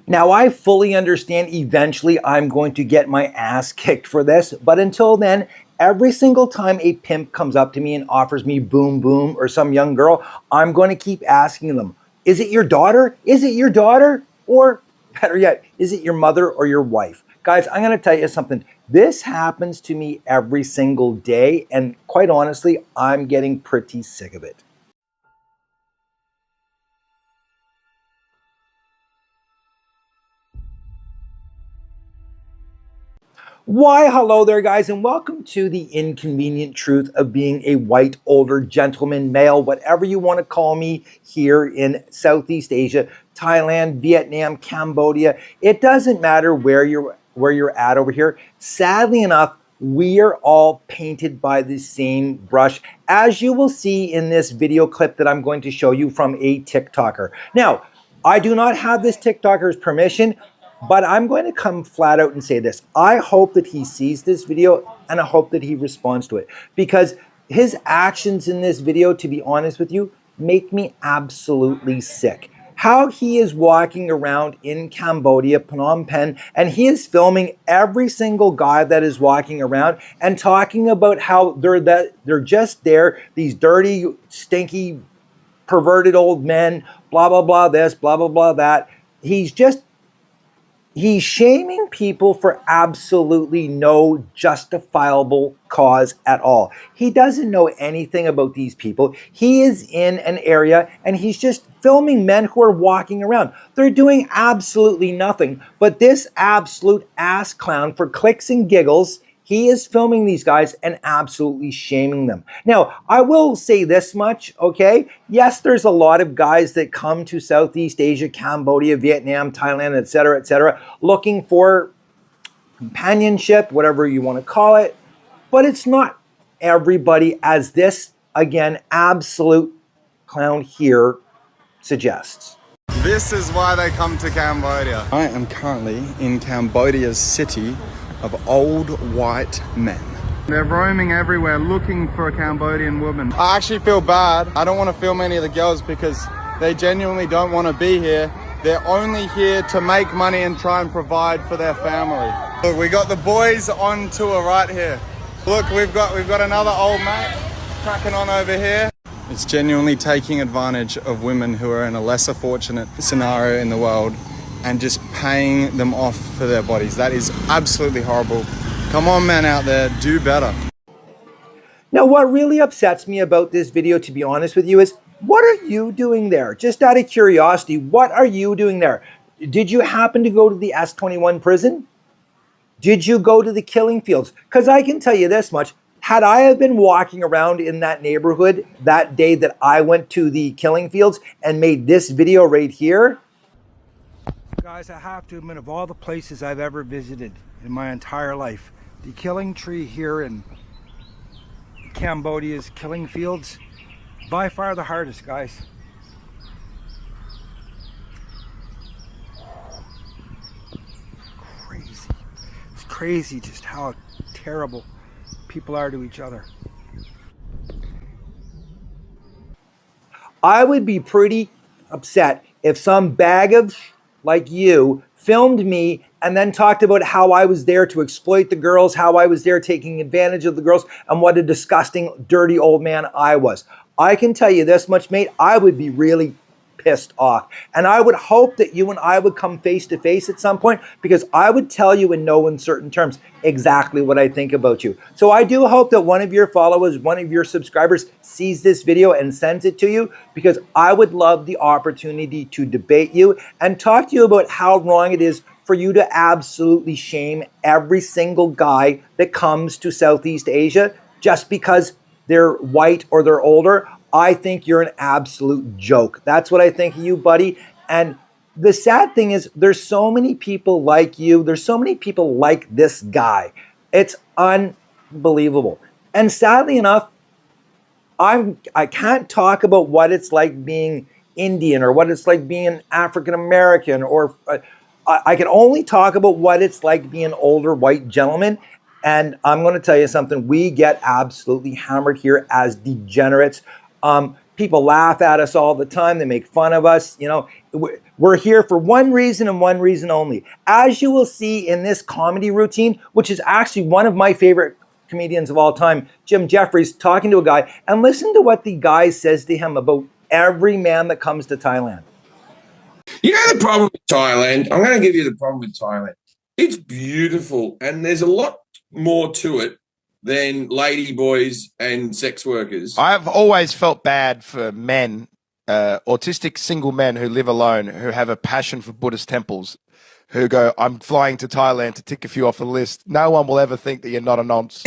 Now, I fully understand eventually I'm going to get my ass kicked for this, but until then, every single time a pimp comes up to me and offers me boom boom or some young girl, I'm going to keep asking them, is it your daughter? Is it your daughter? Or better yet, is it your mother or your wife? Guys, I'm going to tell you something. This happens to me every single day, and quite honestly, I'm getting pretty sick of it. Why, hello there, guys, and welcome to the inconvenient truth of being a white, older gentleman, male, whatever you want to call me, here in Southeast Asia, Thailand, Vietnam, Cambodia. It doesn't matter where you're at over here. Sadly enough, we are all painted by the same brush, as you will see in this video clip that I'm going to show you from a TikToker. Now, I do not have this TikToker's permission, but I'm going to come flat out and say this. I hope that he sees this video and I hope that he responds to it, because his actions in this video, to be honest with you, make me absolutely sick. How he is walking around in Cambodia, Phnom Penh, and he is filming every single guy that is walking around and talking about how they're just there, these dirty, stinky, perverted old men, blah, blah, blah, this, blah, blah, blah, that. He's shaming people for absolutely no justifiable cause at all. He doesn't know anything about these people. He is in an area and he's just filming men who are walking around. They're doing absolutely nothing. But this absolute ass clown, for clicks and giggles, he is filming these guys and absolutely shaming them. Now, I will say this much, okay? Yes, there's a lot of guys that come to Southeast Asia, Cambodia, Vietnam, Thailand, etc., looking for companionship, whatever you want to call it. But it's not everybody, as this, again, absolute clown here suggests. This is why they come to Cambodia. I am currently in Cambodia's city of old white men. They're roaming everywhere looking for a Cambodian woman. I actually feel bad. I don't want to film any of the girls because they genuinely don't want to be here. They're only here to make money and try and provide for their family. Look, we got the boys on tour right here. Look, we've got another old mate cracking on over here. It's genuinely taking advantage of women who are in a lesser fortunate scenario in the world and just paying them off for their bodies. That is absolutely horrible. Come on, men out there, do better. Now, what really upsets me about this video, to be honest with you, is what are you doing there? Just out of curiosity, what are you doing there? Did you happen to go to the S21 prison? Did you go to the killing fields? Because I can tell you this much. Had I have been walking around in that neighborhood that day that I went to the killing fields and made this video right here, guys, I have to admit, of all the places I've ever visited in my entire life, the killing tree here in Cambodia's killing fields, by far the hardest, guys. Crazy. It's crazy just how terrible people are to each other. I would be pretty upset if some bag of like you filmed me and then talked about how I was there to exploit the girls, how I was there taking advantage of the girls, and what a disgusting, dirty old man I was. I can tell you this much, mate, I would be really pissed off. And I would hope that you and I would come face to face at some point, because I would tell you in no uncertain terms exactly what I think about you. So I do hope that one of your followers, one of your subscribers sees this video and sends it to you, because I would love the opportunity to debate you and talk to you about how wrong it is for you to absolutely shame every single guy that comes to Southeast Asia just because they're white or they're older. I think you're an absolute joke. That's what I think of you, buddy. And the sad thing is there's so many people like you. There's so many people like this guy. It's unbelievable. And sadly enough, I can't talk about what it's like being Indian or what it's like being African American, or I can only talk about what it's like being an older white gentleman. And I'm going to tell you something. We get absolutely hammered here as degenerates. People laugh at us all the time. They make fun of us. You know, We're here for one reason and one reason only. As you will see in this comedy routine, which is actually one of my favorite comedians of all time, Jim Jeffries, talking to a guy, and listen to what the guy says to him about every man that comes to Thailand. You know the problem with Thailand? I'm going to give you the problem with Thailand. It's beautiful, and there's a lot more to it than lady boys and sex workers. I've always felt bad for men, autistic single men who live alone, who have a passion for Buddhist temples, who go, I'm flying to Thailand to tick a few off the list. No one will ever think that you're not a nonce.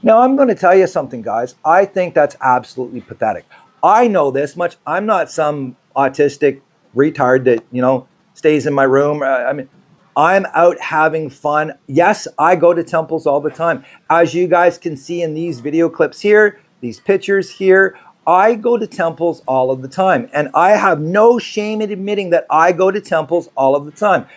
Now, I'm going to tell you something, guys. I think that's absolutely pathetic. I know this much. I'm not some autistic retard that, stays in my room. I'm out having fun. Yes, I go to temples all the time. As you guys can see in these video clips here, these pictures here, I go to temples all of the time. And I have no shame in admitting that I go to temples all of the time.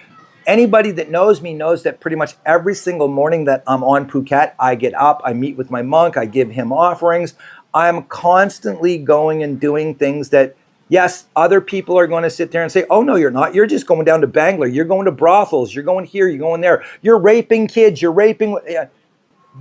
Anybody that knows me knows that pretty much every single morning that I'm on Phuket, I get up, I meet with my monk, I give him offerings. I'm constantly going and doing things that, yes, other people are going to sit there and say, oh, no, you're not. You're just going down to Bangalore. You're going to brothels. You're going here. You're going there. You're raping kids. You're raping.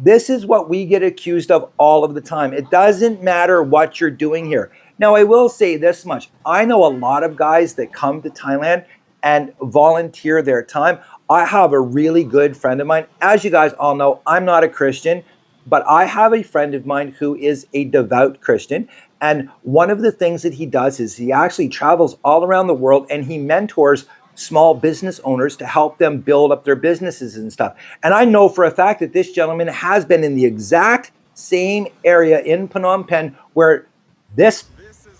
This is what we get accused of all of the time. It doesn't matter what you're doing here. Now, I will say this much. I know a lot of guys that come to Thailand and volunteer their time. I have a really good friend of mine. As you guys all know, I'm not a Christian, but I have a friend of mine who is a devout Christian. And one of the things that he does is he actually travels all around the world and he mentors small business owners to help them build up their businesses and stuff. And I know for a fact that this gentleman has been in the exact same area in Phnom Penh where this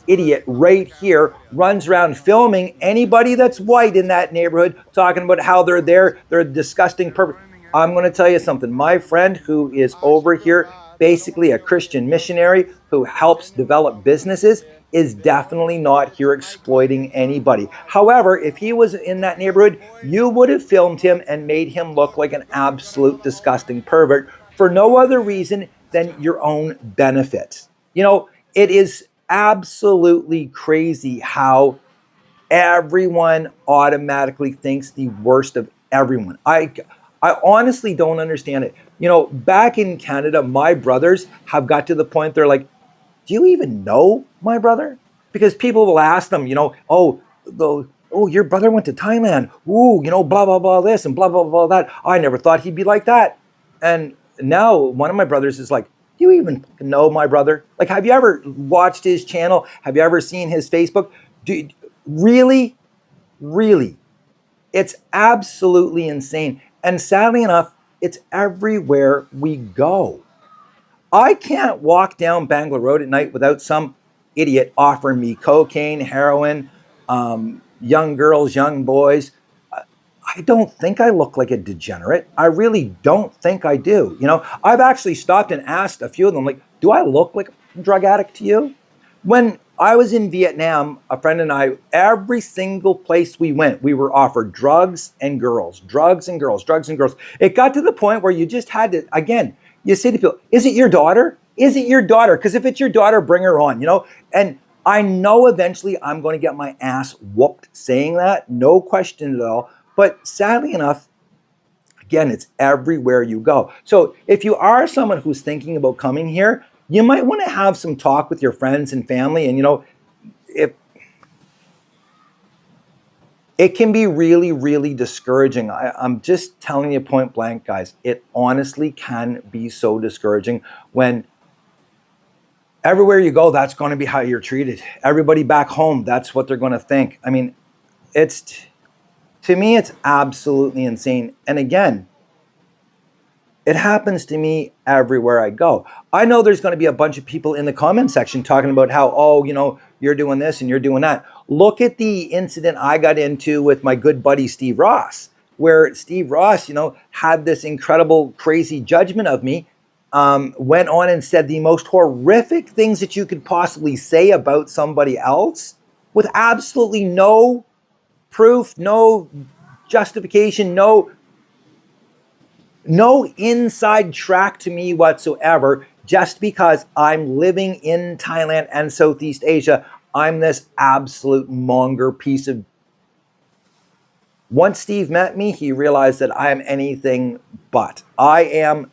idiot right here runs around filming anybody that's white in that neighborhood, talking about how they're there, they're disgusting, perfect. I'm going to tell you something. My friend who is over here, basically a Christian missionary who helps develop businesses, is definitely not here exploiting anybody. However, if he was in that neighborhood, you would have filmed him and made him look like an absolute disgusting pervert for no other reason than your own benefit. It is absolutely crazy how everyone automatically thinks the worst of everyone. I honestly don't understand it. Back in Canada, my brothers have got to the point they're like, do you even know my brother? Because people will ask them, oh, your brother went to Thailand. Ooh, blah, blah, blah, this and blah, blah, blah, that. I never thought he'd be like that. And now one of my brothers is like, do you even know my brother? Like, have you ever watched his channel? Have you ever seen his Facebook? Really? It's absolutely insane. And sadly enough, it's everywhere we go. I can't walk down Bangalore Road at night without some idiot offering me cocaine, heroin, young girls, young boys. I don't think I look like a degenerate. I really don't think I do. I've actually stopped and asked a few of them, like, do I look like a drug addict to you? When I was in Vietnam, a friend and I, every single place we went, we were offered drugs and girls, drugs and girls, drugs and girls. It got to the point where you just had to, again, you say to people, is it your daughter? Is it your daughter? Because if it's your daughter, bring her on, And I know eventually I'm going to get my ass whooped saying that, no question at all. But sadly enough, again, it's everywhere you go. So if you are someone who's thinking about coming here, you might want to have some talk with your friends and family. And, it can be really, really discouraging. I'm just telling you point blank, guys. It honestly can be so discouraging when everywhere you go, that's going to be how you're treated. Everybody back home, that's what they're going to think. To me, it's absolutely insane. And again, it happens to me everywhere I go. I know there's going to be a bunch of people in the comment section talking about how, you're doing this and you're doing that. Look at the incident I got into with my good buddy, Steve Ross, where Steve Ross, had this incredible, crazy judgment of me, went on and said the most horrific things that you could possibly say about somebody else with absolutely no proof, no justification, no inside track to me whatsoever, just because I'm living in Thailand and Southeast Asia. I'm this absolute monger piece of Once Steve met me, he realized that I am anything but. I am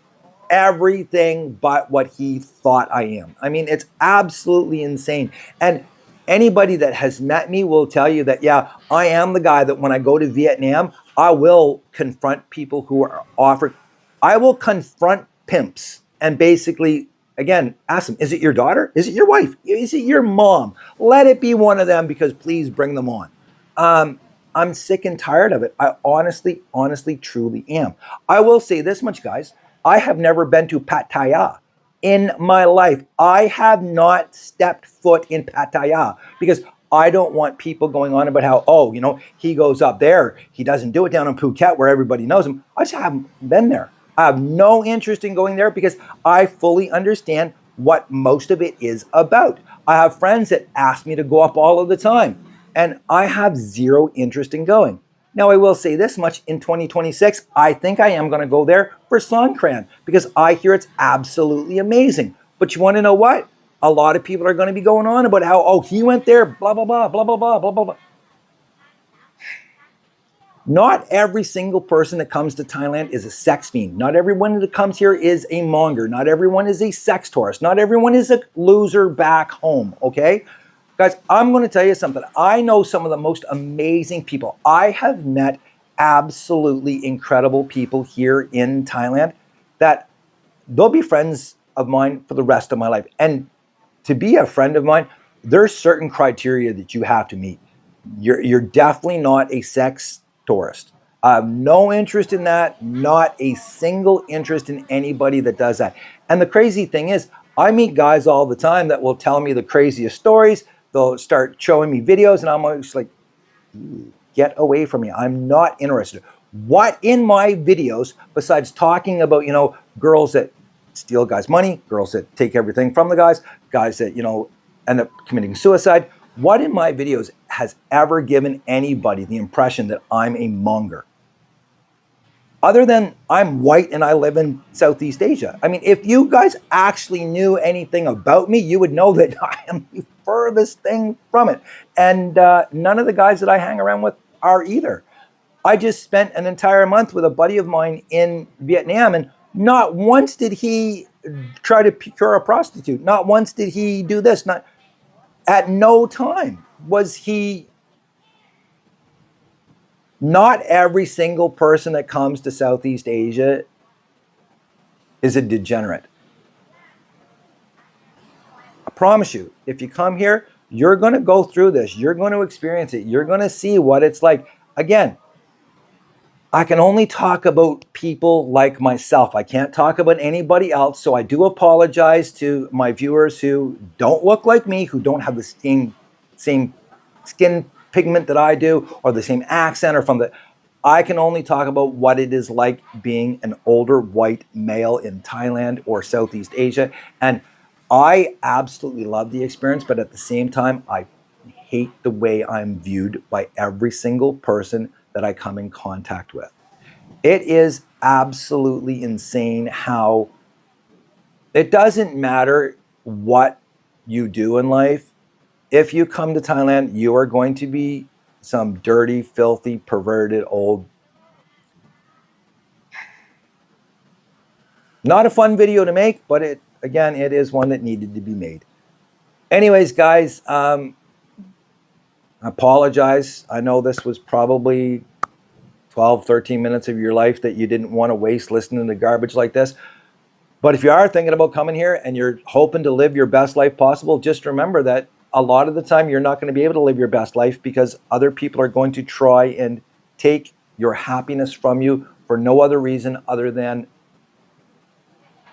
everything but what he thought I am. I mean, it's absolutely insane. And anybody that has met me will tell you that, yeah, I am the guy that when I go to Vietnam, I will confront people who are offered. I will confront pimps and basically, again, ask them, is it your daughter? Is it your wife? Is it your mom? Let it be one of them, because please bring them on. I'm sick and tired of it. I honestly, truly am. I will say this much, guys. I have never been to Pattaya in my life. I have not stepped foot in Pattaya because I don't want people going on about how, oh, you know, he goes up there. He doesn't do it down in Phuket where everybody knows him. I just haven't been there. I have no interest in going there because I fully understand what most of it is about. I have friends that ask me to go up all of the time, and I have zero interest in going. Now, I will say this much, in 2026, I think I am going to go there for Songkran because I hear it's absolutely amazing. But you want to know what? A lot of people are going to be going on about how, oh, he went there, blah, blah, blah, blah, blah, blah, blah, blah, blah. Not every single person that comes to Thailand is a sex fiend. Not everyone that comes here is a monger. Not everyone is a sex tourist. Not everyone is a loser back home, okay? Guys, I'm going to tell you something. I know some of the most amazing people. I have met absolutely incredible people here in Thailand that they'll be friends of mine for the rest of my life. And to be a friend of mine, there's certain criteria that you have to meet. You're definitely not a sex tourist. I have no interest in that, not a single interest in anybody that does that. And the crazy thing is, I meet guys all the time that will tell me the craziest stories. They'll start showing me videos, and I'm always like, get away from me. I'm not interested. What in my videos, besides talking about, you know, girls that steal guys' money, girls that take everything from the guys, guys that, you know, end up committing suicide, what in my videos has ever given anybody the impression that I'm a monger? Other than I'm white and I live in Southeast Asia. I mean, if you guys actually knew anything about me, you would know that I am the furthest thing from it. And none of the guys that I hang around with are either. I just spent an entire month with a buddy of mine in Vietnam, and not once did he try to procure a prostitute. Not once did he do this. At no time was he. Not every single person that comes to Southeast Asia is a degenerate. I promise you, if you come here, you're going to go through this. You're going to experience it. You're going to see what it's like. Again, I can only talk about people like myself. I can't talk about anybody else. So I do apologize to my viewers who don't look like me, who don't have the same skin pigment that I do, or the same accent, or from the. I can only talk about what it is like being an older white male in Thailand or Southeast Asia. And I absolutely love the experience, but at the same time, I hate the way I'm viewed by every single person that I come in contact with. It is absolutely insane how it doesn't matter what you do in life. If you come to Thailand, you are going to be some dirty, filthy, perverted, old. Not a fun video to make, but it is one that needed to be made. Anyways, guys, I apologize. I know this was probably 12, 13 minutes of your life that you didn't want to waste listening to garbage like this. But if you are thinking about coming here and you're hoping to live your best life possible, just remember that a lot of the time you're not going to be able to live your best life because other people are going to try and take your happiness from you for no other reason other than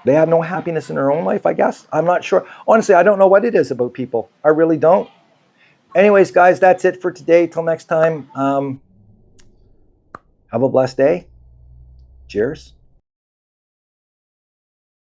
they have no happiness in their own life, I guess. I'm not sure. Honestly, I don't know what it is about people. I really don't. Anyways, guys, that's it for today. Till next time, have a blessed day. Cheers.